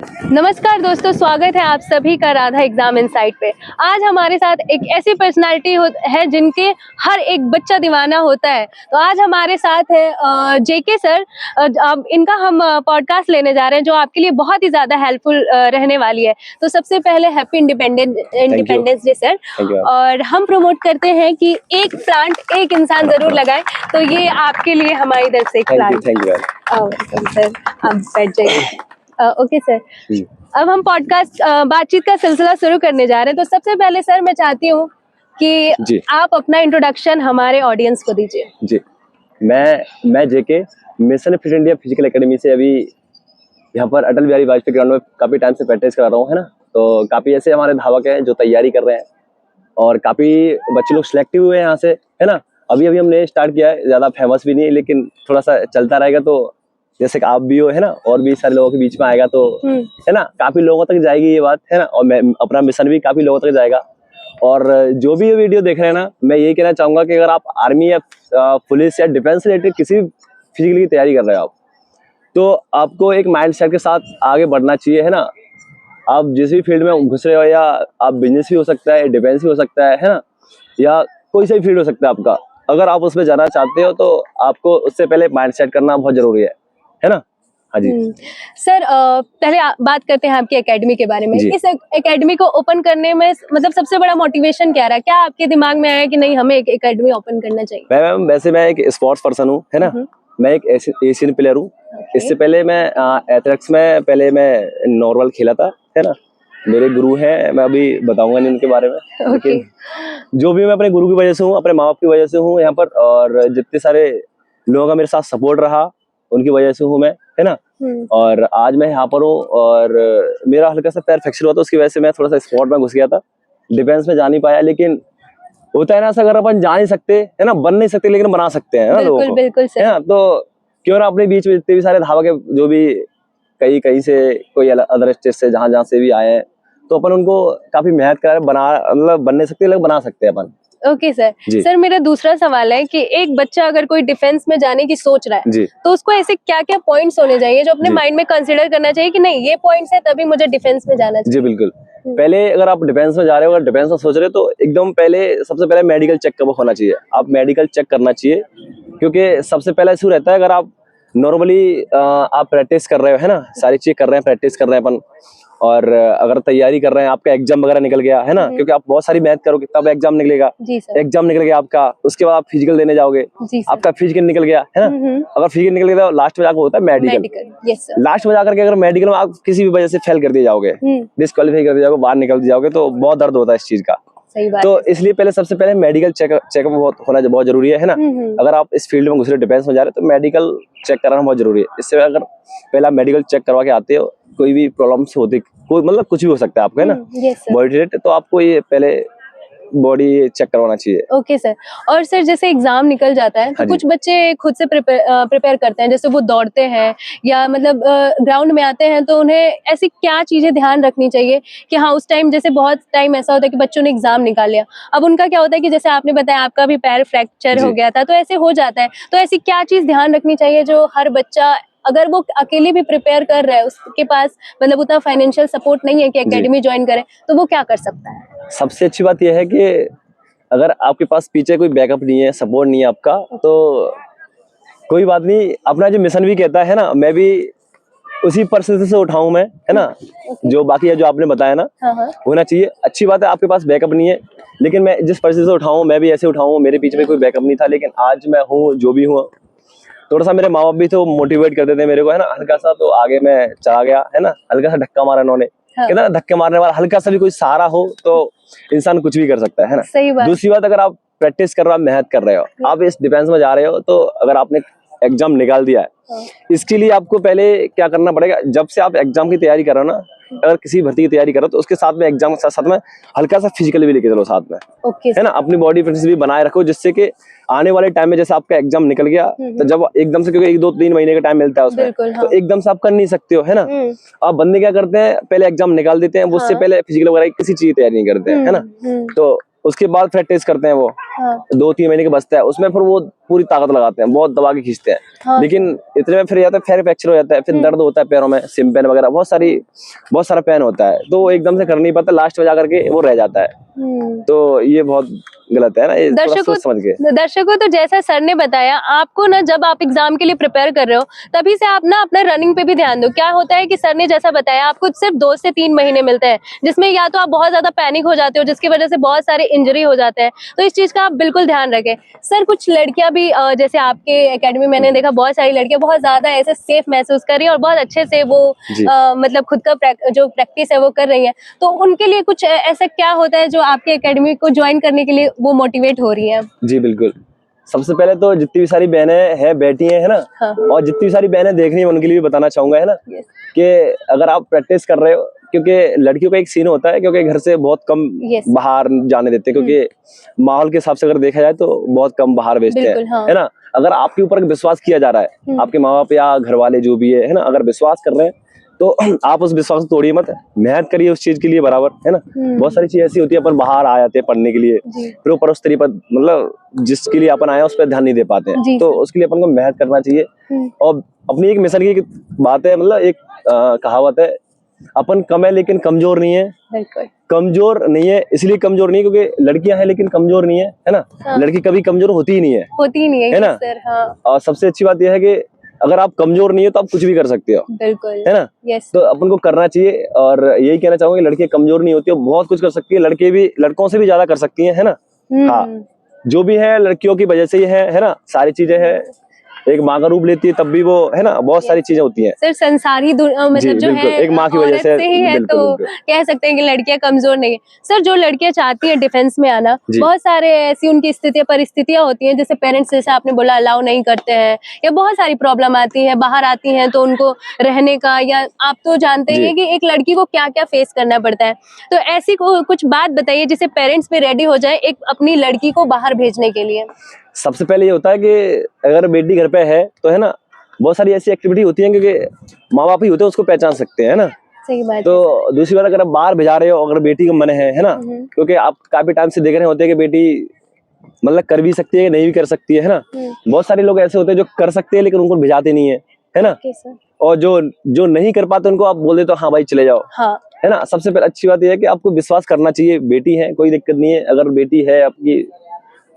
नमस्कार दोस्तों, स्वागत है आप सभी का राधा एग्जाम इनसाइट पे। आज हमारे साथ एक ऐसी पर्सनालिटी है जिनके हर एक बच्चा दीवाना होता है। तो आज हमारे साथ है जेके सर। अब इनका हम पॉडकास्ट लेने जा रहे हैं जो आपके लिए बहुत ही ज़्यादा हेल्पफुल रहने वाली है। तो सबसे पहले हैप्पी इंडिपेंडेंस डे सर। और हम प्रमोट करते हैं कि एक प्लांट एक इंसान ज़रूर लगाए, तो ये आपके लिए हमारी तरफ से एक प्लांट। थैंक यू सर, आप बैठ जाइए। ओके सर, अब हम पॉडकास्ट बातचीत का सिलसिला शुरू करने जा रहे हैं। तो सबसे पहले सर मैं चाहती हूँ कि आप अपना इंट्रोडक्शन हमारे ऑडियंस को दीजिए। जी, मैं JK mission fit India physical academy से अभी यहाँ पर अटल बिहारी वाजपेयी ग्राउंड में काफ़ी टाइम से प्रैक्टिस करा रहा हूँ, है ना। तो काफ़ी ऐसे हमारे धावक हैं जो तैयारी कर रहे हैं और काफ़ी बच्चे लोग सिलेक्टिव हुए हैं यहाँ से, है ना। अभी हमने स्टार्ट किया है, ज़्यादा फेमस भी नहीं है लेकिन थोड़ा सा चलता रहेगा। तो जैसे कि आप भी हो, है ना, और भी सारे लोगों के बीच में आएगा तो है ना, काफी लोगों तक जाएगी ये बात, है ना। और मैं अपना मिशन भी काफी लोगों तक जाएगा। और जो भी ये वीडियो देख रहे हैं ना, मैं यही कहना चाहूंगा कि अगर आप आर्मी या पुलिस या डिफेंस रिलेटेड किसी भी फिजिकल की तैयारी कर रहे हो आप, तो आपको एक माइंड सेट के साथ आगे बढ़ना चाहिए, है ना। आप जिस भी फील्ड में घुस रहे हो, या आप बिजनेस भी हो सकता है, डिफेंस भी हो सकता है ना, या कोई सा भी फील्ड हो सकता है आपका। अगर आप उसमें जाना चाहते हो तो आपको उससे पहले माइंड सेट करना बहुत जरूरी है ना। हाँ जी सर, पहले बात करते हैं आपकी एकेडमी के बारे में। इस एकेडमी को ओपन करने में मतलब सबसे बड़ा मोटिवेशन क्या रहा? क्या आपके दिमाग में आया कि नहीं हमें एक एकेडमी ओपन करना चाहिए? मैम वैसे मैं एक स्पोर्ट्स पर्सन हूँ, है ना। मैं एक एशियन प्लेयर हूँ। इससे पहले मैं एथलेटिक्स में पहले मैं नॉर्मल खेला था, है ना। मेरे गुरु हैं, मैं अभी बताऊंगा नहीं उनके बारे में, लेकिन जो भी मैं अपने गुरु की वजह से हूँ, अपने माँ बाप की वजह से हूँ यहाँ पर, और जितने सारे लोगों का मेरे साथ सपोर्ट रहा उनकी वजह से हूँ मैं, है ना। और आज मैं यहाँ पर हूँ और मेरा हल्का सा पैर फ्रैक्चर हुआ था, उसकी वजह से मैं थोड़ा सा स्पोर्ट में घुस गया था, डिफेंस में जा नहीं पाया। लेकिन होता है ना, अगर अपन जा नहीं सकते, है ना, बन नहीं सकते, लेकिन बना सकते हैं ना लोगों को, बिल्कुल है ना। तो क्यों ना अपने बीच में जितने भी सारे धावक है, जो भी कहीं से कोई अदर स्टेट से जहाँ से भी आए हैं, तो अपन उनको काफी मेहनत करा मतलब बन नहीं सकते लेकिन बना सकते हैं अपन। ओके सर, मेरा दूसरा सवाल है कि एक बच्चा अगर कोई डिफेंस में जाने की सोच रहा है तो उसको ऐसे क्या क्या पॉइंट्स होने चाहिए जो अपने माइंड में कंसीडर करना चाहिए कि नहीं ये पॉइंट्स है तभी मुझे डिफेंस में जाना चाहिए? जी बिल्कुल। पहले अगर आप डिफेंस में जा रहे हो, अगर डिफेंस में सोच रहे हो, तो एकदम पहले सबसे पहले मेडिकल चेकअप होना चाहिए। आप मेडिकल चेक करना चाहिए, क्योंकि सबसे पहले इशू रहता है अगर आप नॉर्मली आप प्रैक्टिस कर रहे हो, है ना, सारी चीज कर रहे हैं, प्रैक्टिस कर रहे हैं अपन, और अगर तैयारी कर रहे हैं, आपका एग्जाम वगैरह निकल गया, है ना, क्योंकि आप बहुत सारी मेहनत करोगे तब एग्जाम निकलेगा। एग्जाम निकल गया आपका, उसके बाद आप फिजिकल देने जाओगे, आपका फिजिकल निकल गया, है ना। अगर फिजिकल निकल गया तो लास्ट में जाकर होता है मेडिकल। लास्ट में जाकर के अगर मेडिकल में आप किसी भी वजह से फेल कर दिए जाओगे, डिस्क्वालीफाई कर दिए जाओगे, बाहर निकल जाओगे, तो बहुत दर्द होता है इस चीज का। तो इसलिए पहले सबसे पहले मेडिकल चेकअप होना बहुत जरूरी है ना। अगर आप इस फील्ड में घुस रहे डिफेंस में जा रहे हो तो मेडिकल चेक कराना बहुत जरूरी है। इससे अगर पहला मेडिकल चेक करवा के आते हो, कोई भी प्रॉब्लम्स होती, कोई मतलब कुछ भी हो सकता है आपको, है ना, बॉडी रिलेटेड, तो आपको ये पहले बॉडी चेक करवाना चाहिए। Okay sir. और सर जैसे एग्जाम निकल जाता है तो कुछ बच्चे खुद से प्रिपेयर करते हैं, जैसे वो दौड़ते हैं या मतलब ग्राउंड में आते हैं, तो उन्हें ऐसी क्या चीजें ध्यान रखनी चाहिए कि हाँ उस टाइम, जैसे बहुत टाइम ऐसा होता है कि बच्चों ने एग्जाम निकाल लिया, अब उनका क्या होता है कि जैसे आपने बताया आपका भी पैर फ्रैक्चर हो गया था, तो ऐसे हो जाता है, तो ऐसी क्या चीज ध्यान रखनी चाहिए जो हर बच्चा, अगर वो अकेले भी प्रिपेयर कर रहा है, उसके पास मतलब उतना फाइनेंशियल सपोर्ट नहीं है कि एकेडमी ज्वाइन करे, तो वो क्या कर सकता है? सबसे अच्छी बात यह है कि अगर आपके पास पीछे कोई बैकअप नहीं है, सपोर्ट नहीं है आपका, तो कोई बात नहीं। अपना जो मिशन भी कहता है ना, मैं भी उसी परिस्थिति से उठाऊं मैं, है ना। जो बाकी है जो आपने बताया ना, होना चाहिए। अच्छी बात है आपके पास बैकअप नहीं है, लेकिन मैं जिस परिस्थिति से उठाऊं मैं भी ऐसे उठाऊं। मेरे पीछे में कोई बैकअप नहीं था, लेकिन आज मैं हूँ जो भी हूँ। थोड़ा सा मेरे माँ बाप भी तो मोटिवेट करते थे मेरे को, है ना, हल्का सा, तो आगे मैं चला गया, है ना। हल्का सा धक्का मारा इन्होंने, कहते ना, धक्के मारने वाला हल्का सा भी कोई सहारा हो तो इंसान कुछ भी कर सकता है ना। सही बात। दूसरी बात, अगर आप प्रैक्टिस कर रहे हो, मेहनत कर रहे हो, आप इस डिफेंस में जा रहे हो, तो अगर आपने एग्जाम निकाल दिया है, इसके लिए आपको पहले क्या करना पड़ेगा, जब से आप एग्जाम की तैयारी कर रहे हो ना, अगर किसी भर्ती की तैयारी करो तो उसके साथ में एग्जाम के साथ में हल्का सा फिजिकल भी लेके चलो साथ में, है ना। अपनी बॉडी फिटनेस भी बनाए रखो, जिससे कि आने वाले टाइम में जैसे आपका एग्जाम निकल गया तो जब एकदम से, क्योंकि 1-2-3 महीने का टाइम मिलता है उसमें, तो एकदम से आप कर नहीं सकते हो, है ना। आप बंदे क्या करते हैं, पहले एग्जाम निकाल देते हैं, उससे पहले फिजिकल वगैरह किसी चीज की तैयारी नहीं करते हैं, है ना। तो उसके बाद प्रैक्टिस करते हैं वो 2-3 महीने के बचता है, उसमें फिर वो पूरी ताकत लगाते हैं, बहुत दबा के खींचते हैं। हाँ। लेकिन इतने में फिर जाता है, फिर फ्रैक्चर हो जाता है, फिर दर्द होता है पैरों में, सिम पेन वगैरह बहुत सारा पेन होता है, तो वो एकदम से कर नहीं पाता, लास्ट में जाकर के वो रह जाता है। तो ये बहुत गलत है ना, ये थोड़ा सोच समझ के। दर्शकों तो जैसा सर ने बताया, आपको ना जब आप एग्जाम के लिए प्रिपेयर कर रहे हो तभी से आप ना अपना रनिंग पे भी ध्यान दो। क्या होता है कि सर ने जैसा बताया, आपको सिर्फ 2 से 3 महीने मिलते हैं, जिसमें या तो आप बहुत ज्यादा पैनिक हो जाते हो, जिसकी वजह से बहुत सारे इंजरी हो जाते हैं। तो इस चीज का आप बिल्कुल ध्यान रखें। सर कुछ लड़कियां भी जैसे आपके एकेडमी मैंने देखा, बहुत सारी लड़कियां बहुत ज्यादा ऐसे सेफ महसूस कर रही है और बहुत अच्छे से वो मतलब खुद का जो प्रैक्टिस है वो कर रही है। तो उनके लिए कुछ ऐसा क्या होता है जो आपके एकेडमी को ज्वाइन करने के लिए वो मोटिवेट हो रही है? जी बिल्कुल, सबसे पहले तो जितनी भी सारी बहनें हैं बैठी हैं, है ना, हाँ। और जितनी भी सारी बहनें देख रही हैं उनके लिए भी बताना चाहूंगा, है ना, कि अगर आप प्रैक्टिस कर रहे हो, क्योंकि लड़कियों का एक सीन होता है, क्योंकि घर से बहुत कम बाहर जाने देते, क्योंकि माहौल के हिसाब से अगर देखा जाए तो बहुत कम बाहर भेजते हैं, हाँ। है ना। अगर आपके ऊपर विश्वास किया जा रहा है, आपके माँ बाप या घर वाले जो भी है ना, अगर विश्वास कर रहे हैं तो आप उस विश्वास को तोड़िए मत, मेहनत करिए उस चीज के लिए बराबर, है ना। बहुत सारी चीज ऐसी होती है, अपन बाहर आ जाते हैं पढ़ने के लिए, फिर ऊपर उस तरीके मतलब जिसके लिए अपन आए उस पर ध्यान नहीं दे पाते हैं, तो उसके लिए अपन को मेहनत करना चाहिए। और अपनी एक मिशन की बात है, मतलब एक कहावत है, अपन कम है लेकिन कमजोर नहीं है। कमजोर नहीं है इसलिए कमजोर नहीं है क्योंकि लड़कियां हैं, लेकिन कमजोर नहीं है ना। हाँ। लड़की कभी कमजोर होती ही नहीं है, है ना। सर, हाँ। और सबसे अच्छी बात यह है कि अगर आप कमजोर नहीं हो तो आप कुछ भी कर सकते हो, बिल्कुल, है ना। तो अपन को करना चाहिए, और यही कहना चाहूंगा कि लड़कियां कमजोर नहीं होती, बहुत कुछ कर सकती है, लड़के भी लड़कों से भी ज्यादा कर सकती है ना। हाँ, जो भी है लड़कियों की वजह से ही है ना, सारी चीजें हैं। एक माँ का रूप लेती है तब भी वो, है ना, बहुत सारी चीजें होती हैं। सर संसार ही मतलब जो है एक माँ की वजह से ही है, तो कह सकते हैं कि लड़कियां कमजोर नहीं है। सर जो लड़कियां चाहती हैं डिफेंस में आना, बहुत सारे ऐसी उनकी परिस्थितियां होती हैं, जैसे पेरेंट्स जैसे आपने बोला अलाउ नहीं करते हैं, या बहुत सारी प्रॉब्लम आती है, बाहर आती हैं तो उनको रहने का, या आप तो जानते ही हैं कि एक लड़की को क्या क्या फेस करना पड़ता है। तो ऐसी कुछ बात बताइए जिससे पेरेंट्स भी रेडी हो जाए एक अपनी लड़की को बाहर भेजने के लिए। सबसे पहले ये होता है कि अगर बेटी घर पे है तो, है ना, बहुत सारी ऐसी एक्टिविटी होती हैं क्योंकि माँ बाप ही होते हैं उसको पहचान सकते हैं, है ना। सही बात तो दूसरी बात, अगर आप बाहर भेजा रहे हो, अगर बेटी का मन है ना, क्योंकि आप काफी टाइम से देख रहे होते हैं कि बेटी मतलब कर भी सकती है, नहीं भी कर सकती है ना। बहुत सारे लोग ऐसे होते हैं जो कर सकते हैं लेकिन उनको भेजाते नहीं है ना। और जो नहीं कर पाते उनको आप बोल देते हो हाँ भाई चले जाओ, है ना। सबसे पहले अच्छी बात यह है कि आपको विश्वास करना चाहिए, बेटी है कोई दिक्कत नहीं है, अगर बेटी है आपकी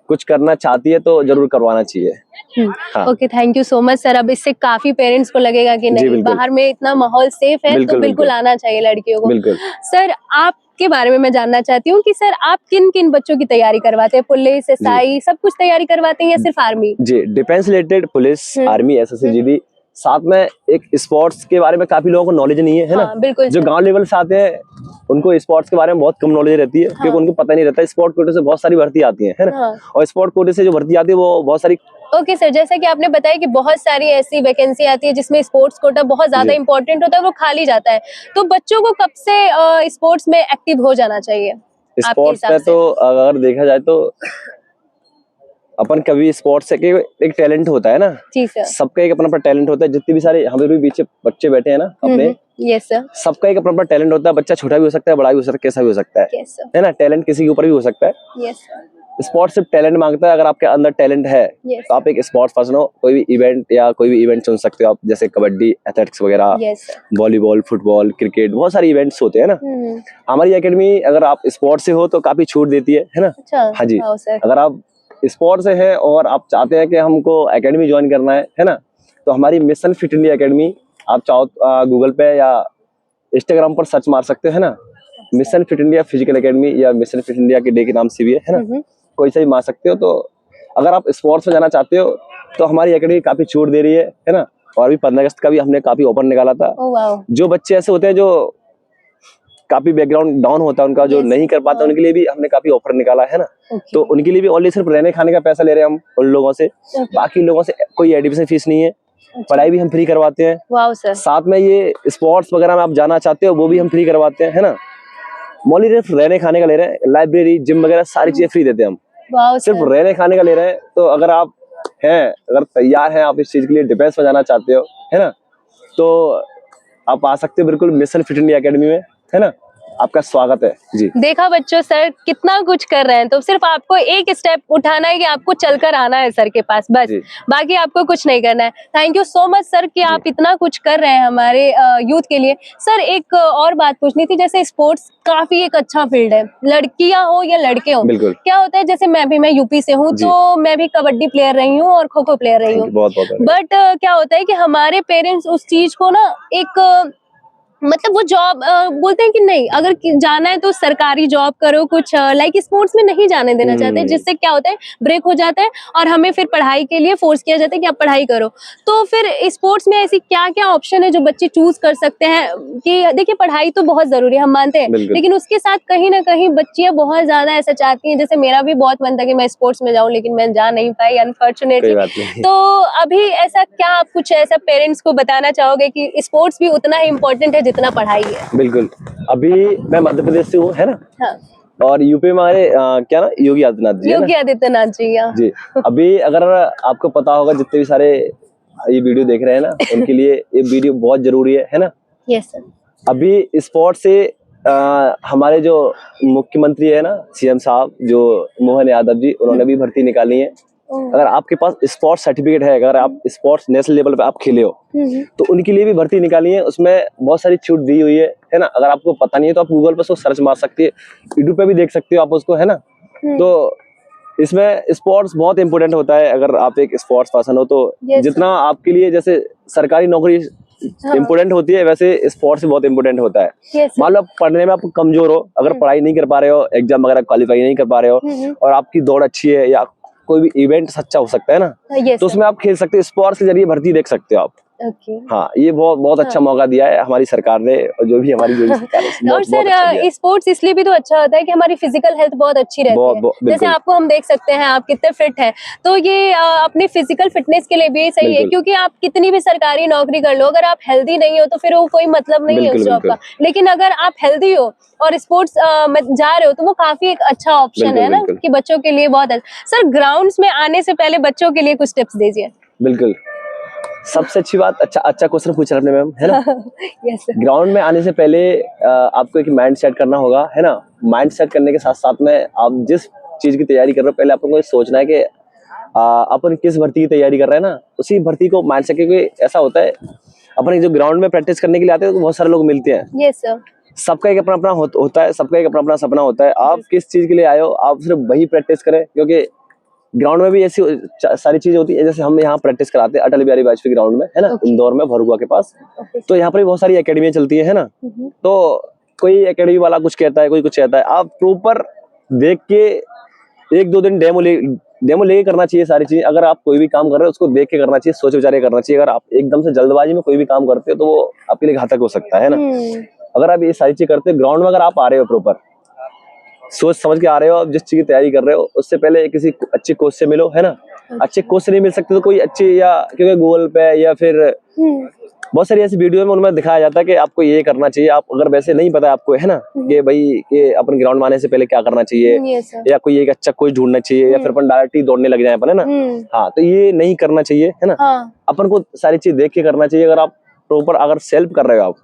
कुछ करना चाहती है तो जरूर करवाना चाहिए। हाँ। Okay, thank you so much sir. अब इससे काफी पेरेंट्स को लगेगा कि नहीं, बाहर में इतना माहौल सेफ है, तो बिल्कुल आना चाहिए लड़कियों को। सर आपके बारे में मैं जानना चाहती हूँ कि सर आप किन किन बच्चों की तैयारी करवाते हैं? पुलिस, एसआई, सब कुछ तैयारी करवाते हैं या सिर्फ आर्मी? जी, defence related police, army, SSC, GD, साथ में एक स्पोर्ट्स के बारे में काफी लोगों को नॉलेज नहीं है, ना। बिल्कुल, जो गांव लेवल से आते हैं उनको स्पोर्ट्स के बारे में बहुत कम नॉलेज रहती है, क्योंकि उनको पता नहीं रहता। स्पोर्ट कोटे से बहुत सारी भर्ती आती है ना। और स्पोर्ट कोटे से जो भर्ती आती है वो बहुत सारी। ओके सर, जैसा कि आपने बताया कि बहुत सारी ऐसी वैकेंसी आती है जिसमें स्पोर्ट्स कोटा बहुत ज्यादा इंपॉर्टेंट होता है, वो खाली जाता है। तो बच्चों को कब से स्पोर्ट्स में एक्टिव हो जाना चाहिए? स्पोर्ट्स में तो अगर देखा जाए तो अपन कभी स्पोर्ट्स से एक टैलेंट होता है ना। जी सर, सबका एक अपना अपना टैलेंट होता है। जितने भी सारे हमारे भी पीछे बच्चे बैठे हैं ना अपने, यस सर, सबका एक अपना अपना टैलेंट होता है। बच्चा छोटा भी हो सकता है, बड़ा भी हो सकता है, कैसा भी हो सकता है ना। टैलेंट किसी के ऊपर भी हो सकता है। यस सर, स्पोर्ट्स सिर्फ टैलेंट मांगता है। अगर आपके अंदर टैलेंट है तो आप एक स्पोर्ट्स पर्सन हो, कोई भी इवेंट या कोई भी इवेंट चुन सकते हो आप, जैसे कबड्डी, एथलेटिक्स वगैरह, वॉलीबॉल, फुटबॉल, क्रिकेट, बहुत सारे इवेंट्स होते हैं ना। हमारी एकेडमी अगर आप स्पोर्ट्स से हो तो काफी छूट देती है ना। हाँ जी, अगर आप स्पोर्ट्स से है और आप चाहते हैं कि हमको एकेडमी ज्वाइन करना है ना, तो हमारी मिशन फिट इंडिया एकेडमी, आप चाहो गूगल पे या इंस्टाग्राम पर सर्च मार सकते हो, है ना। Mission fit India physical academy या मिशन फिट इंडिया के डे के नाम से भी है ना, कोई सा भी मार सकते हो। तो अगर आप स्पोर्ट्स में जाना चाहते हो तो हमारी एकेडमी काफी छूट दे रही है ना। और भी 15 अगस्त का भी हमने काफी ऑफर निकाला था। जो बच्चे ऐसे होते हैं जो काफी बैकग्राउंड डाउन होता है उनका, जो नहीं कर पाते, उनके लिए भी हमने काफी ऑफर निकाला है ना। तो उनके लिए भी ओनली सिर्फ रहने खाने का पैसा ले रहे हैं हम उन लोगों से, बाकी लोगों से कोई एडमिशन फीस नहीं है। पढ़ाई भी हम फ्री करवाते हैं। साथ में ये स्पोर्ट्स वगैरह में आप जाना चाहते हो वो भी हम फ्री करवाते हैं, है ना। मौली सिर्फ रहने खाने का ले रहे हैं, लाइब्रेरी, जिम वगैरह सारी चीजें फ्री देते हैं हम। सिर्फ रहने खाने का ले रहे हैं। तो अगर आप हैं, अगर तैयार हैं, आप इस चीज के लिए डिफेंस में जाना चाहते हो, है ना, तो आप आ सकते हो बिल्कुल मिशन फिट इंडिया एकेडमी में, है ना। आपका स्वागत है जी। देखा बच्चों, सर कितना कुछ कर रहे हैं, तो सिर्फ आपको एक स्टेप उठाना है कि आपको चलकर आना है सर के पास, बस। जी। बाकी आपको कुछ नहीं करना है। Thank you so much sir कि आप इतना कुछ कर रहे हैं हमारे यूथ के लिए। सर एक और बात पूछनी थी, जैसे स्पोर्ट्स काफी एक अच्छा फील्ड है, लड़कियां हो या लड़के हो। बिल्कुल। क्या होता है, जैसे मैं यूपी से हूँ, तो मैं भी कबड्डी प्लेयर रही हूँ और खो खो प्लेयर रही हूँ। बहुत बहुत बट क्या होता है कि हमारे पेरेंट्स उस चीज को ना एक मतलब वो जॉब बोलते हैं कि नहीं, अगर जाना है तो सरकारी जॉब करो, कुछ लाइक स्पोर्ट्स में नहीं जाने देना चाहते, जिससे क्या होता है ब्रेक हो जाता है और हमें फिर पढ़ाई के लिए फोर्स किया जाता है कि आप पढ़ाई करो। तो फिर स्पोर्ट्स में ऐसी क्या क्या ऑप्शन है जो बच्चे चूज कर सकते हैं? कि देखिए पढ़ाई तो बहुत जरूरी है, हम मानते हैं, लेकिन उसके साथ कहीं ना कहीं बच्चियां बहुत ज्यादा ऐसा चाहती हैं। जैसे मेरा भी बहुत मन था कि मैं स्पोर्ट्स में जाऊं, लेकिन मैं जा नहीं पाई अनफॉर्चुनेटली। तो अभी ऐसा क्या आप कुछ ऐसा पेरेंट्स को बताना चाहोगे कि स्पोर्ट्स भी उतना ही इम्पोर्टेंट है जितना पढ़ाई है? बिल्कुल। अभी मैं मध्य प्रदेश से हूँ, है ना। हाँ। और यूपी में हमारे क्या ना योगी आदित्यनाथ जी, योगी आदित्यनाथ जी, हाँ। जी। अभी अगर आपको पता होगा, जितने भी सारे ये वीडियो देख रहे हैं ना, उनके लिए ये वीडियो बहुत जरूरी है ना। Yes sir. अभी स्पोर्ट्स से हमारे जो मुख्यमंत्री है ना, सीएम साहब जो मोहन यादव जी, उन्होंने भी भर्ती निकाली है। अगर आपके पास स्पोर्ट्स सर्टिफिकेट है, अगर आप स्पोर्ट्स नेशनल लेवल पे आप खेले हो, तो उनके लिए भी भर्ती निकाली है। उसमें बहुत सारी छूट दी हुई है ना। अगर आपको पता नहीं है तो आप गूगल पर उसको सर्च मार सकते हैं, यूट्यूब पे भी देख सकते हो आप उसको, है ना। तो इसमें स्पोर्ट्स बहुत इंपॉर्टेंट होता है। अगर आप एक स्पोर्ट्स पर्सन हो तो जितना आपके लिए जैसे सरकारी नौकरी इम्पोर्टेंट होती है, वैसे स्पोर्ट्स भी बहुत इम्पोर्टेंट होता है। मान लो आप पढ़ने में आप कमजोर हो, अगर पढ़ाई नहीं कर पा रहे हो, एग्जाम वगैरह क्वालिफाई नहीं कर पा रहे हो, और आपकी दौड़ अच्छी है या कोई भी इवेंट अच्छा हो सकता है ना, तो उसमें आप खेल सकते हो। स्पोर्ट्स के जरिए भर्ती देख सकते हो आप। हाँ, ये बहुत अच्छा मौका दिया है हमारी सरकार ने, और जो भी हमारी सरकार है। और सर स्पोर्ट्स इसलिए भी तो अच्छा होता है कि हमारी फिजिकल हेल्थ बहुत अच्छी रहती है। जैसे आपको हम देख सकते हैं, आप कितने फिट हैं, तो ये अपनी फिजिकल फिटनेस के लिए भी सही है, क्योंकि आप कितनी भी सरकारी नौकरी कर लो, अगर आप हेल्दी नहीं हो तो फिर वो कोई मतलब नहीं है उस जॉब का। लेकिन अगर आप हेल्दी हो और स्पोर्ट्स में जा रहे हो, तो वो काफी एक अच्छा ऑप्शन है ना, कि बच्चों के लिए बहुत अच्छा। सर ग्राउंड्स में आने से पहले बच्चों के लिए कुछ टिप्स दीजिए। बिल्कुल, सबसे अच्छी बात, अच्छा क्वेश्चन पूछा आपने मैम, है ना। यस। ग्राउंड में आने से पहले आपको एक माइंड सेट करना होगा, है ना। माइंड सेट करने के साथ साथ में आप जिस चीज की तैयारी कर रहे हो, पहले आपको सोचना है कि अपन किस भर्ती की तैयारी कर रहे हैं ना, उसी भर्ती को माइंड सेट। क्योंकि ऐसा होता है, अपन जो ग्राउंड में प्रैक्टिस करने के लिए आते हैं तो बहुत सारे लोग मिलते हैं। Yes sir. सबका एक अपना अपना होता है, सबका एक अपना अपना सपना होता है। आप किस चीज के लिए आए हो, आप सिर्फ वही प्रैक्टिस करें। क्योंकि ग्राउंड में भी ऐसी सारी चीजें होती है, जैसे हम यहाँ प्रैक्टिस कराते हैं अटल बिहारी वाजपेयी ग्राउंड में, है ना, इंदौर में, भरुआ के पास। तो यहाँ पर भी बहुत सारी एकेडमियां चलती है ना। तो कोई एकेडमी वाला कुछ कहता है, कोई कुछ कहता है। आप प्रॉपर देख के 1-2 दिन डेमो लेके करना चाहिए सारी चीजें। अगर आप कोई भी काम कर रहे हो उसको देख के करना चाहिए, सोच विचार के करना चाहिए। अगर आप एकदम से जल्दबाजी में कोई भी काम करते हो तो वो आपके लिए घातक हो सकता है ना। अगर आप ये सारी चीज करते हो ग्राउंड में, अगर आप आ रहे हो प्रॉपर सोच समझ के आ रहे हो, आप जिस चीज की तैयारी कर रहे हो, उससे पहले किसी अच्छे कोच से मिलो, है ना। अच्छे कोच से नहीं मिल सकते तो कोई अच्छी, या क्योंकि गूगल पे या फिर बहुत सारी ऐसी वीडियो में उनमें दिखाया जाता है कि आपको ये करना चाहिए। आप अगर वैसे नहीं पता आपको, है ना, कि भाई ये अपन ग्राउंड में आने से पहले क्या करना चाहिए, या कोई एक अच्छा कोच ढूंढना चाहिए, या फिर अपन डायरेक्ट ही दौड़ने लग जाए अपन, है ना। हाँ, तो ये नहीं करना चाहिए, है ना। अपन को सारी चीज देख के करना चाहिए। अगर आप प्रॉपर अगर सेल्फ कर रहे हो आप,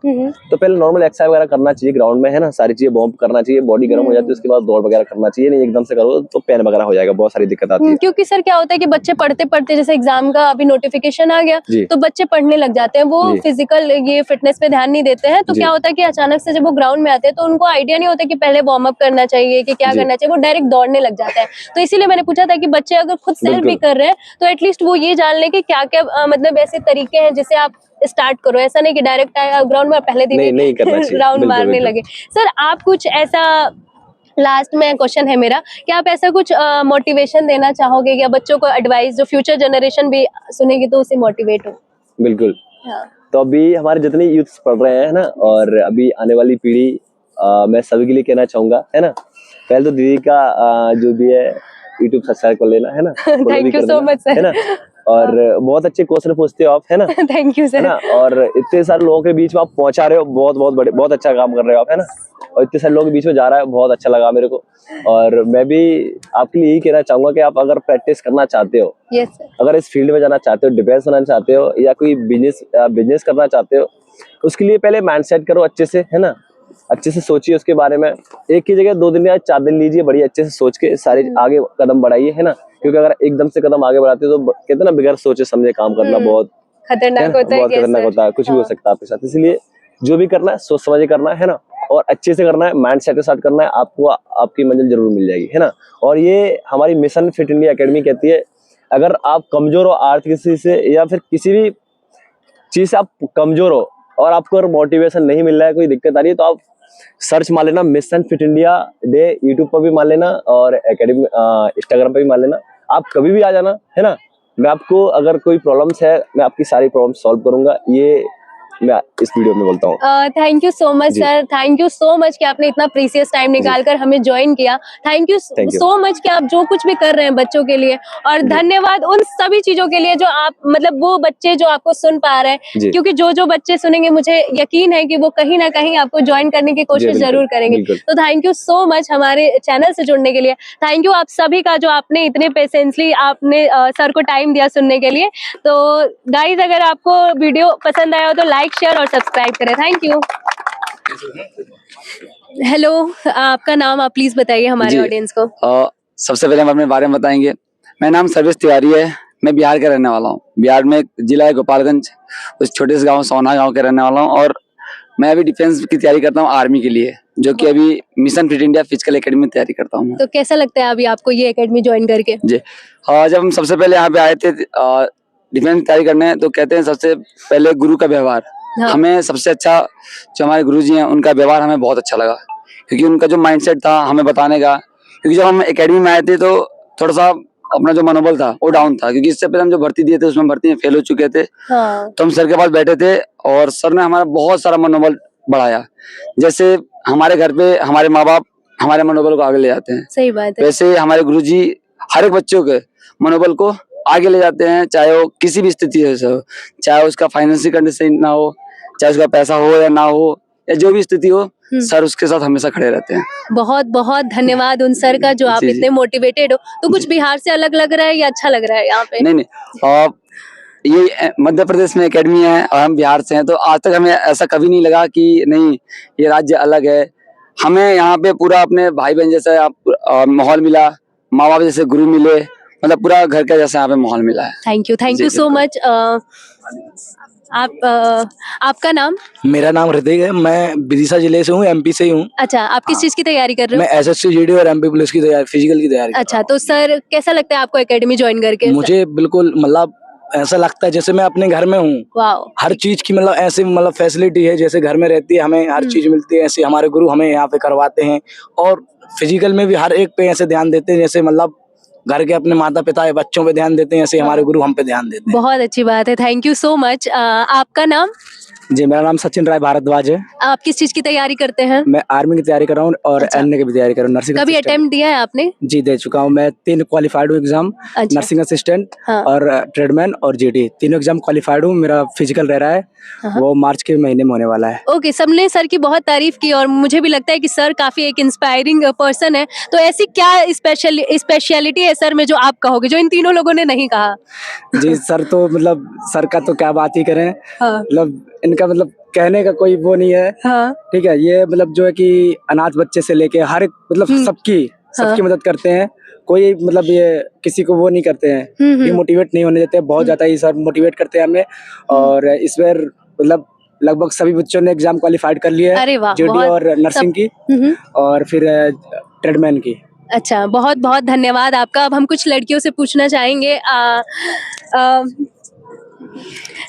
तो पहले नॉर्मल एक्सरसाइज वगैरह करना चाहिए ग्राउंड में, है ना। सारी चीजें वार्म करना चाहिए, बॉडी गर्म हो जाती है, उसके बाद दौड़ वगैरह करना चाहिए। नहीं एकदम से करो तो पेन वगैरह हो जाएगा, बहुत सारी दिक्कत आती है। क्योंकि सर क्या होता है कि बच्चे पढ़ते पढ़ते, जैसे एग्जाम का अभी नोटिफिकेशन आ गया, तो बच्चे पढ़ने लग जाते हैं, वो फिजिकल ये फिटनेस पे ध्यान नहीं देते हैं। तो क्या होता है कि अचानक से जब वो ग्राउंड में आते हैं तो उनको आइडिया नहीं होता कि पहले वार्म अप करना चाहिए, कि क्या करना चाहिए, वो डायरेक्ट दौड़ने लग जाता है। तो इसीलिए मैंने पूछा था कि बच्चे अगर खुद सेल्फ भी कर रहे हैं तो एटलीस्ट वो ये जान ले कि क्या क्या मतलब ऐसे तरीके हैं जिसे आप स्टार्ट करो। ऐसा नहीं कि डायरेक्ट ग्राउंड में पहले दिन नहीं करना चाहिए, राउंड मारने लगे। सर आप कुछ ऐसा, लास्ट में क्वेश्चन है मेरा, कि आप ऐसा कुछ मोटिवेशन देना चाहोगे या बच्चों को एडवाइस, जो फ्यूचर जनरेशन भी सुनेगी तो उसे मोटिवेट हो? बिल्कुल। हाँ। तो अभी हमारे जितने यूथ पढ़ रहे हैं ना, और अभी आने वाली पीढ़ी, मैं सभी के लिए कहना चाहूंगा, है ना। पहले तो दीदी का जो भी है यूट्यूब सब्सक्राइब कर लेना, है ना। Thank you so much sir, है ना। और बहुत अच्छे क्वेश्चन पूछते हो आप, है ना। थैंक यू सर, है ना। और इतने सारे लोगों के बीच में आप पहुंचा रहे हो, बहुत अच्छा काम कर रहे हो आप, है ना। और इतने सारे लोगों के बीच में जा रहा है, बहुत अच्छा लगा मेरे को। और मैं भी आपके लिए यही कहना चाहूंगा कि आप अगर प्रैक्टिस करना चाहते हो, यस सर, अगर इस फील्ड में जाना चाहते हो, डिफेंस बनना चाहते हो, या कोई बिजनेस करना चाहते हो, उसके लिए पहले माइंड सेट करो अच्छे से, है ना। अच्छे से सोचिए उसके बारे में। एक की जगह 2 दिन या 4 दिन लीजिए, बड़ी अच्छे से सोच के सारी आगे कदम बढ़ाइए, है ना। क्योंकि अगर एकदम से कदम आगे बढ़ाते हो तो कहते हैं ना, बगैर सोचे समझे काम करना बहुत खतरनाक होता है, बहुत खतरनाक होता है, कुछ भी हो सकता है आपके साथ। इसलिए जो भी करना है सोच समझ के करना है ना, और अच्छे से करना है, माइंड सेट के साथ करना है, आपको आपकी मंजिल जरूर मिल जाएगी, है ना। और ये हमारी मिशन फिट इंडिया एकेडमी कहती है, अगर आप कमजोर हो आर्थिक स्थिति से या फिर किसी भी चीज से आप कमजोर हो और आपको अगर मोटिवेशन नहीं मिल रहा है, कोई दिक्कत आ रही है, तो आप सर्च मार लेना mission fit India day, YouTube पर भी मार लेना और एकेडमी इंस्टाग्राम पर भी मार लेना। आप कभी भी आ जाना, है ना। मैं आपको अगर कोई प्रॉब्लम्स है, मैं आपकी सारी प्रॉब्लम सॉल्व करूंगा, ये मैं इस वीडियो में बोलता हूँ। थैंक यू सो मच जी। Sir, thank you so much कि आपने इतना प्रीसियस टाइम निकाल कर हमें ज्वाइन किया। Thank you Thank you. So much कि आप जो कुछ भी कर रहे हैं बच्चों के लिए, और जी। धन्यवाद उन सभी चीजों के लिए जो आप मतलब वो बच्चे जो आपको सुन पा रहे हैं, जी। क्योंकि जो जो बच्चे सुनेंगे मुझे यकीन है कि वो कहीं ना कहीं आपको ज्वाइन करने की कोशिश बिल्कुल, जरूर करेंगे। बिल्कुल। तो थैंक यू सो मच हमारे चैनल से जुड़ने के लिए। थैंक यू आप सभी का जो आपने इतने पेशेंसली आपने सर को टाइम दिया सुनने के लिए। तो गाइज, अगर आपको वीडियो पसंद आया हो तो लाइक शेयर और सब्सक्राइब करें। Thank you. हेलो, आपका नाम आप प्लीज बताइए हमारे जी। ऑडियंस को। सबसे पहले हम अपने बारे में बताएंगे। मेरा नाम सर्वेश तिवारी है, मैं बिहार का रहने वाला हूँ। बिहार में एक जिला है गोपालगंज, उस छोटे से गांव सोना गांव के रहने वाला हूँ। और मैं अभी डिफेंस की तैयारी करता हूँ आर्मी के लिए, जो कि अभी mission fit India physical academy में तैयारी करता हूँ। तो कैसा लगता है अभी आपको ये एकेडमी ज्वाइन करके? जी, जब हम सबसे पहले यहाँ पे आए थे डिफेंस की तैयारी करने, तो कहते हैं सबसे पहले गुरु का व्यवहार। हाँ। हमें सबसे अच्छा जो हमारे गुरुजी हैं उनका व्यवहार हमें बहुत अच्छा लगा, क्योंकि उनका जो माइंडसेट था हमें बताने का। क्योंकि जब हम एकेडमी में आए थे तो थोड़ा सा अपना जो मनोबल था वो डाउन था, क्योंकि इससे पहले हम जो भर्ती दिए थे उसमें भर्ती में फेल हो चुके थे। हाँ। तो हम सर के पास बैठे थे और सर ने हमारा बहुत सारा मनोबल बढ़ाया। जैसे हमारे घर पे हमारे माँ बाप हमारे मनोबल को आगे ले जाते हैं, सही बात है। वैसे हमारे गुरुजी हर एक बच्चों के मनोबल को आगे ले जाते हैं, चाहे वो किसी भी स्थिति से हो, चाहे उसका फाइनेंशियल कंडीशन ना हो, चाहे उसका पैसा हो या ना हो, या जो भी स्थिति हो, सर उसके साथ हमेशा खड़े रहते हैं। बहुत बहुत धन्यवाद उन सर का जो आप जी, इतने मोटिवेटेड हो। तो कुछ बिहार से अलग लग रहा है या अच्छा लग रहा है यहाँ पे? नहीं, और ये मध्य प्रदेश में एकेडमी है और हम बिहार से हैं, तो आज तक हमें ऐसा कभी नहीं लगा कि नहीं ये राज्य अलग है। हमें यहाँ पे पूरा अपने भाई बहन जैसा माहौल मिला, माँ बाप जैसे गुरु मिले, मतलब पूरा घर का जैसा यहाँ पे माहौल मिला है। थैंक जी, यू सो मच। आपका नाम? मेरा नाम हृदय है, मैं विदिशा जिले से हूँ, एमपी से ही हूँ। अच्छा, आप किस चीज की तैयारी कर रहे मैं हो? एसएससी जीडी और एमपी पुलिस की तैयारी, फिजिकल की तैयारी कर अच्छा, तो सर कैसा लगता है आपको एकेडमी ज्वाइन करके? रहा हूँ। मुझे बिल्कुल मतलब ऐसा लगता है जैसे मैं अपने घर में हूँ। वाओ। हर चीज की मतलब ऐसी मतलब फैसिलिटी है, जैसे घर में रहती है हमें हर चीज मिलती है, ऐसे हमारे गुरु हमें यहाँ पे करवाते हैं। और फिजिकल में भी हर एक पे ऐसे ध्यान देते हैं, जैसे मतलब घर के अपने माता पिता या बच्चों पे ध्यान देते हैं, ऐसे हमारे गुरु हम पे ध्यान देते हैं। बहुत अच्छी बात है, थैंक यू सो मच। आपका नाम? जी, मेरा नाम सचिन राय भारद्वाज है। आप किस चीज की तैयारी करते हैं? मैं आर्मी की तैयारी कर रहा हूँ और अच्छा। एनए की भी तैयारी कर रहा हूँ, नर्सिंग कभी असिस्टेंट। अटेम्प्ट दिया है आपने? जी, दे चुका हूँ मैं। 3 क्वालिफाइड हूँ एग्जाम, अच्छा। नर्सिंग असिस्टेंट हाँ। और ट्रेडमैन और जीडी, तीनों एग्जाम क्वालिफाइड हूँ। मेरा फिजिकल रह रहा है, हाँ। वो मार्च के महीने में होने वाला है। ओके, सबने सर की बहुत तारीफ की और मुझे भी लगता है कि सर काफी एक इंस्पायरिंग पर्सन है। तो ऐसी क्या स्पेशलिटी है सर में जो आप कहोगे, जो इन तीनों लोगों ने नहीं कहा? जी, सर तो मतलब सर का तो क्या बात ही करें, हाँ। मतलब इनका मतलब कहने का कोई वो नहीं है। हाँ। ठीक है, ये मतलब जो है कि अनाथ बच्चे से लेके हर एक मतलब सबकी मदद करते हैं। कोई मतलब ये किसी को वो नहीं करते हैं, डिमोटिवेट नहीं होने देते, बहुत ज्यादा ही सर मोटिवेट करते हैं हमें। और इस बार मतलब लगभग सभी बच्चों ने एग्जाम क्वालिफाइड कर लिया अरे है, वाह, जीडी बहुत और नर्सिंग की और फिर ट्रेडमैन की। अच्छा, बहुत बहुत धन्यवाद आपका। अब हम कुछ लड़कियों से पूछना चाहेंगे।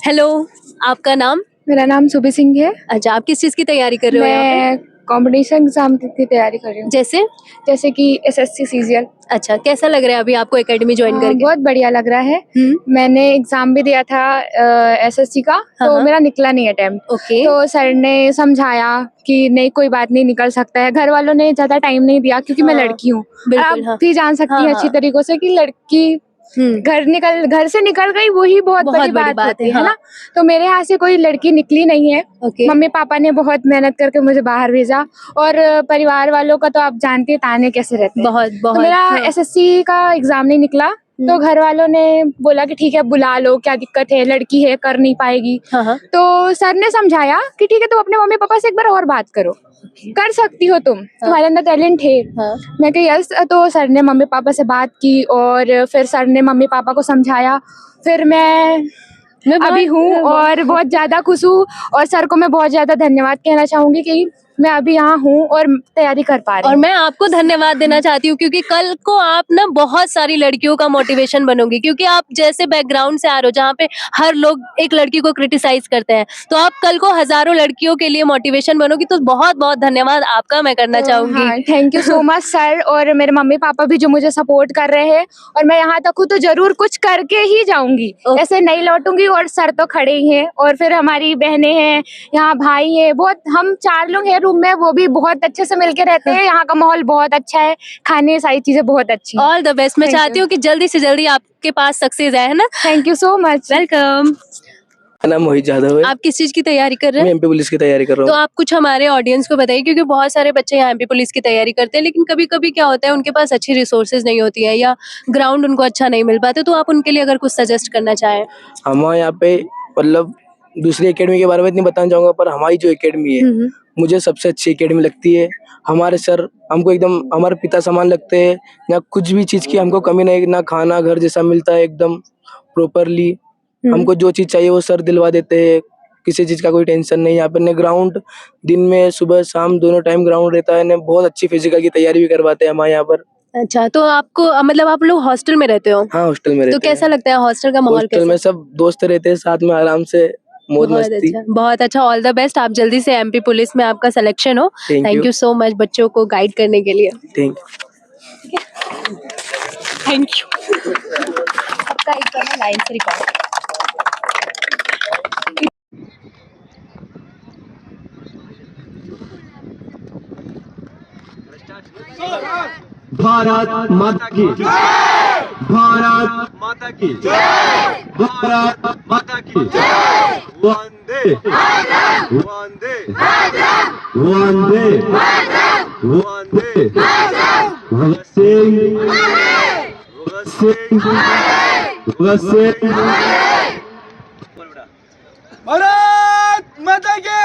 हेलो, आपका नाम? मेरा नाम सुबी सिंह है। अच्छा, आप किस चीज की तैयारी कर रहे हो यहाँ पे? मैं कंपटीशन एग्जाम की तैयारी कर रही हूँ, जैसे कि एसएससी सीजीएल। अच्छा, कैसा लग रहा है अभी आपको एकेडमी ज्वाइन करके? बहुत बढ़िया लग रहा है। मैंने एग्जाम भी दिया था एसएससी का, तो मेरा निकला नहीं अटेम्प्ट। ओके। तो सर ने समझाया कि नहीं कोई बात नहीं, निकल सकता है। घर वालों ने ज्यादा टाइम नहीं दिया क्योंकि मैं लड़की हूँ। बिल्कुल, आप भी जान सकती हैं अच्छी तरीकों से कि लड़की घर से निकल गई, वही बहुत बड़ी बात होती है ना। तो मेरे यहाँ से कोई लड़की निकली नहीं है। मम्मी पापा ने बहुत मेहनत करके मुझे बाहर भेजा, और परिवार वालों का तो आप जानती है ताने कैसे रहते हैं। तो मेरा एसएससी का एग्जाम नहीं निकला, तो घर वालों ने बोला कि ठीक है बुला लो, क्या दिक्कत है, लड़की है कर नहीं पाएगी। तो सर ने समझाया कि ठीक है तो अपने मम्मी पापा से एक बार और बात करो। कर सकती हो तुम, तुम्हारे अंदर टैलेंट है। हाँ। मैं कही यस, तो सर ने मम्मी पापा से बात की और फिर सर ने मम्मी पापा को समझाया, फिर मैं अभी हूँ और बहुत ज़्यादा खुश हूँ। और सर को मैं बहुत ज़्यादा धन्यवाद कहना चाहूँगी कि मैं अभी यहाँ हूँ और तैयारी कर पा रही और हूँ। मैं आपको धन्यवाद देना चाहती हूँ क्योंकि कल को आप ना बहुत सारी लड़कियों का मोटिवेशन बनोगी, क्योंकि आप जैसे बैकग्राउंड से आ रहे हो जहाँ पे हर लोग एक लड़की को क्रिटिसाइज करते हैं, तो आप कल को हजारों लड़कियों के लिए मोटिवेशन बनोगी। तो बहुत बहुत धन्यवाद आपका मैं करना चाहूंगी। हाँ, thank you so much sir और मेरे मम्मी पापा भी जो मुझे सपोर्ट कर रहे हैं। और मैं यहाँ तक हूँ तो जरूर कुछ करके ही जाऊंगी, ऐसे नहीं लौटूंगी। और सर तो खड़े ही हैं और फिर हमारी बहनें हैं, यहाँ भाई हैं, बहुत हम 4 लोग हैं रूम में, वो भी बहुत अच्छे से मिलके रहते हैं। यहाँ का माहौल बहुत अच्छा है, खाने सारी चीजें बहुत अच्छी हैं। All the best. मैं Thank चाहती you. हूँ कि जल्दी से जल्दी आपके पास सक्सेस आए, है ना। Thank you so much. Welcome. मेरा नाम मोहित जाधव है। आप किस चीज की तैयारी कर रहे मैं हैं? एमपी पुलिस की तैयारी कर तो रहा हूँ। आप कुछ हमारे ऑडियंस को बताइए, क्योंकि बहुत सारे बच्चे यहाँ एमपी पुलिस की तैयारी करते हैं, लेकिन कभी कभी क्या होता है उनके पास अच्छी रिसोर्सेज नहीं होती है या ग्राउंड उनको अच्छा नहीं मिल पाते, तो आप उनके लिए अगर कुछ सजेस्ट करना चाहें। हमारे यहाँ पे मतलब दूसरी एकेडमी के बारे में इतनी बताना चाहूंगा, पर हमारी जो एकेडमी है मुझे सबसे अच्छी एकेडमी लगती है। हमारे सर हमको एकदम हमारे पिता समान लगते हैं। ना कुछ भी चीज की हमको कमी नहीं, ना खाना घर जैसा मिलता है एकदम प्रॉपरली। हमको जो चीज चाहिए वो सर दिलवा देते हैं, किसी चीज का कोई टेंशन नहीं। यहाँ पे ने ग्राउंड दिन में सुबह शाम दोनों टाइम ग्राउंड रहता है। ने बहुत अच्छी फिजिकल की तैयारी भी करवाते हैं हमारे यहाँ पर। अच्छा, तो आपको मतलब आप लोग हॉस्टल में रहते हो? हाँ, हॉस्टल में तो रहते कैसा हैं। लगता है हॉस्टल का माहौल? हॉस्टल में सब दोस्त रहते हैं साथ में, आराम से मौज बहुत मस्ती। अच्छा, बहुत अच्छा। All the best. आप जल्दी से एमपी पुलिस में आपका सिलेक्शन हो। Thank thank you. You so much बच्चों को गाइड करने के लिए। Thank thank you. आपका एक गाना लाइन से रिकॉर्ड। भारत माता की जय, भारत माता की जय, भारत माता की जय, वंदे वंदे वंदे वंदे भगत सिंह भगत सिंह भगत सिंह। भारत माता की